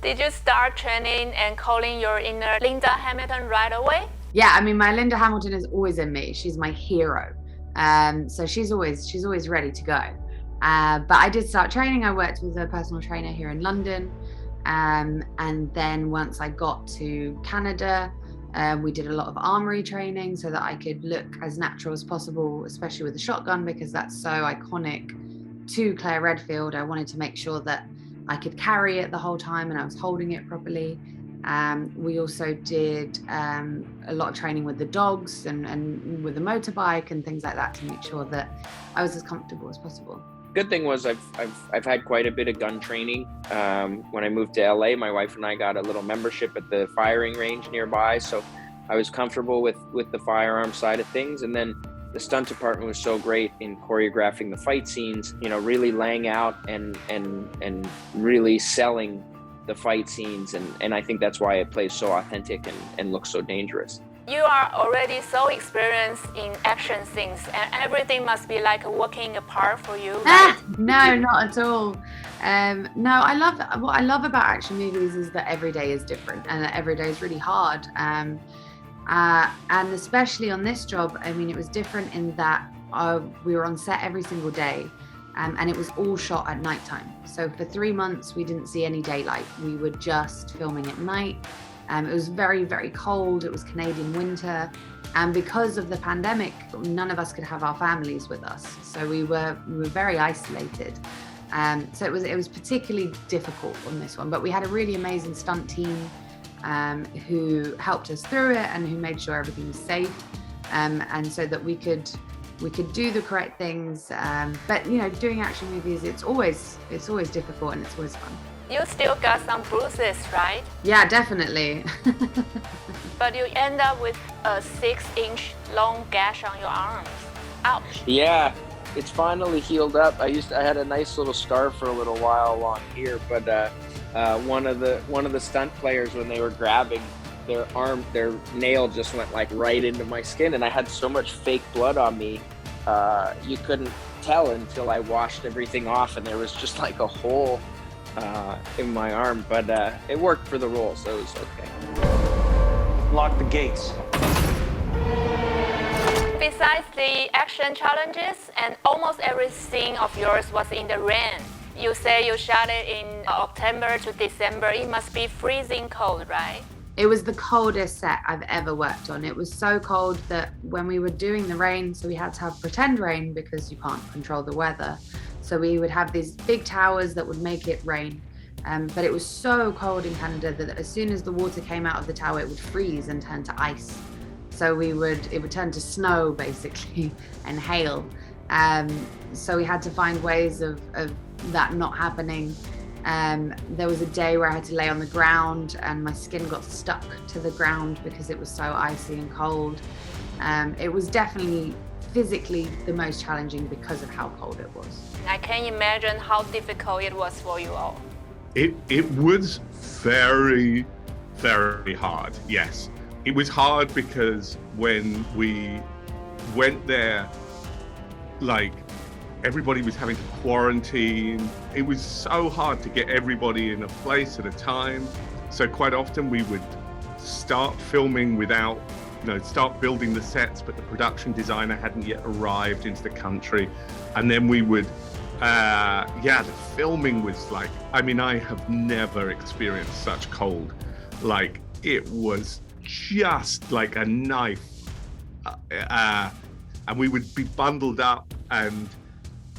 Did you start training and calling your inner Linda Hamilton right away? Yeah, I mean, my Linda Hamilton is always in me. She's my hero. So she's always ready to go. But I did start training. I worked with a personal trainer here in London. And then once I got to Canada, we did a lot of armory training so that I could look as natural as possible, especially with the shotgun, because that's so iconic to Claire Redfield. I wanted to make sure that I could carry it the whole time and I was holding it properly. We also did a lot of training with the dogs and with the motorbike and things like that to make sure that I was as comfortable as possible. Good thing was I've had quite a bit of gun training. When I moved to LA, my wife and I got a little membership at the firing range nearby, so I was comfortable with the firearm side of things. And then the stunt department was so great in choreographing the fight scenes, you know, really laying out and really selling the fight scenes. And I think that's why it plays so authentic and looks so dangerous. You are already so experienced in action scenes, and everything must be like walking apart for you. Right? No, not at all. No, what I love about action movies is that every day is different and that every day is really hard. And especially on this job, I mean, it was different in that we were on set every single day, and it was all shot at nighttime. So for 3 months, we didn't see any daylight. We were just filming at night. It was very, very cold. It was Canadian winter. And because of the pandemic, none of us could have our families with us. So we were very isolated. So it was particularly difficult on this one, but we had a really amazing stunt team who helped us through it and who made sure everything was safe. And so that we could do the correct things. But you know, doing action movies, it's always difficult and it's always fun. You still got some bruises, right? Yeah, definitely. But you end up with a 6-inch long gash on your arms. Ouch. Yeah, it's finally healed up. I had a nice little scar for a little while along here, but one of the stunt players, when they were grabbing their nail just went like right into my skin, and I had so much fake blood on me, you couldn't tell until I washed everything off, and there was just like a hole in my arm, but it worked for the role, so it was okay. Lock the gates. Besides the action challenges, and almost every scene of yours was in the rain. You say you shot it in October to December. It must be freezing cold, right? It was the coldest set I've ever worked on. It was so cold that when we were doing the rain, so we had to have pretend rain because you can't control the weather. So we would have these big towers that would make it rain. But it was so cold in Canada that as soon as the water came out of the tower, it would freeze and turn to ice. So it would turn to snow basically and hail. So we had to find ways of that not happening. There was a day where I had to lay on the ground and my skin got stuck to the ground because it was so icy and cold. It was definitely physically the most challenging because of how cold it was. I can imagine how difficult it was for you all. It was very, very hard, yes. It was hard because when we went there, like, everybody was having to quarantine. It was so hard to get everybody in a place at a time. So quite often we would start filming without, start building the sets, but the production designer hadn't yet arrived into the country. And then we would, the filming was like, I mean, I have never experienced such cold. Like, it was just like a knife. And we would be bundled up and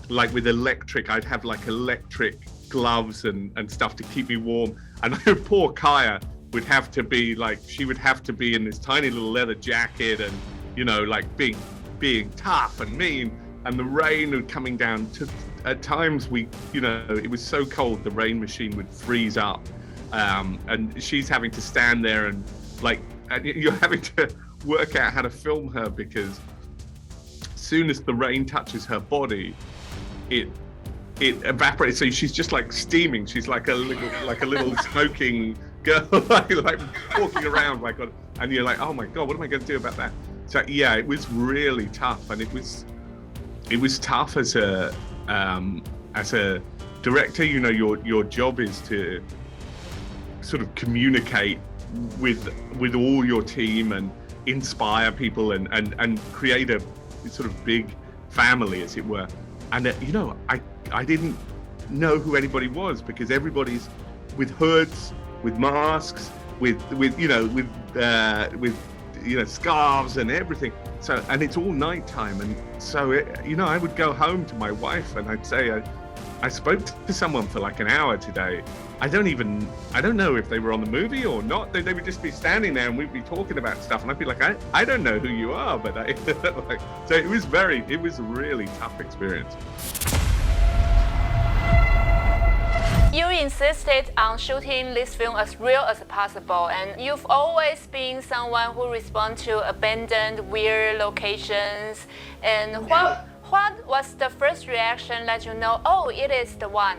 like with electric, I'd have like electric gloves and stuff to keep me warm. And poor Kaya would have to be like, she would have to be in this tiny little leather jacket and, like being tough and mean. And the rain was coming down at times it was so cold, the rain machine would freeze up. And she's having to stand there and you're having to work out how to film her because as soon as the rain touches her body, it evaporates. So she's just like steaming. She's like a little smoking girl, like walking around. My God! And you're like, oh my God, what am I going to do about that? So yeah, it was really tough, and it was tough as a director. Your job is to sort of communicate with all your team and inspire people and create a sort of big family, as it were. And you know, I didn't know who anybody was because everybody's with hoods, with masks, with scarves and everything. So, and it's all nighttime, and so I would go home to my wife and I'd say, I spoke to someone for like an hour today. I don't know if they were on the movie or not. They would just be standing there and we'd be talking about stuff, and I'd be like, I don't know who you are, but so it was a really tough experience. You insisted on shooting this film as real as possible, and you've always been someone who responds to abandoned, weird locations. And what was the first reaction that you know, oh, it is the one?